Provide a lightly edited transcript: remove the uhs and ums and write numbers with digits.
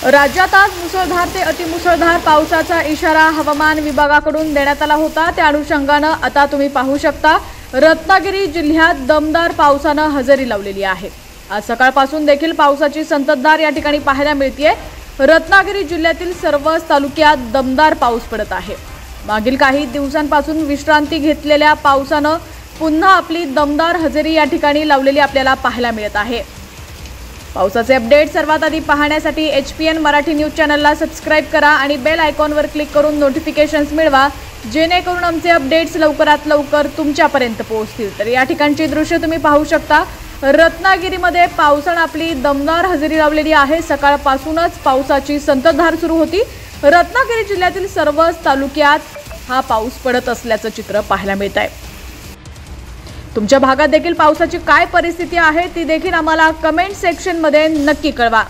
राज्यात आज मुसळधार ते अतिमुसळधार पावसाचा इशारा हवामान विभागाकडून देण्यात आला होता। त्या अनुषंगाने आता तुम्ही पाहू शकता रत्नागिरी जिल्ह्यात दमदार पावसाने हजेरी लावलेली आहे। आज सकाळपासून देखील पावसाची संततधार या ठिकाणी पाहायला मिळतेय। रत्नागिरी जिल्ह्यातील सर्वच तालुक्यात दमदार पाऊस पडत आहे। मागील काही दिवसांपासून विश्रांती घेतलेल्या पावसाने पुन्हा आपली दमदार हजेरी या ठिकाणी लावलेली आपल्याला पाहायला मिळत आहे। पावसाचे अपडेट सर्वात आधी पाहण्यासाठी HPN मराठी न्यूज चॅनलला सबस्क्राइब करा आणि बेल आयकॉनवर क्लिक करून नोटिफिकेशन्स मिळवा, जेणेकरून आमचे अपडेट्स लवकरात लवकर तुमच्यापर्यंत पोहोचतील। तर या ठिकाणची दृश्य तुम्ही पाहू शकता। रत्नागिरीमध्ये पावसाने आपली दमदार हजेरी लावलेली आहे। सकाळपासूनच पावसाची संततधार सुरू होती। रत्नागिरी जिल्ह्यातील सर्वच तालुक्यात हा पाऊस पडत असल्याचं चित्र पाहायला मिळत आहे। तुमच्या भागात देखील पावसाची काय परिस्थिती आहे ती देखील आम्हाला कमेंट सेक्शन मध्ये नक्की कळवा।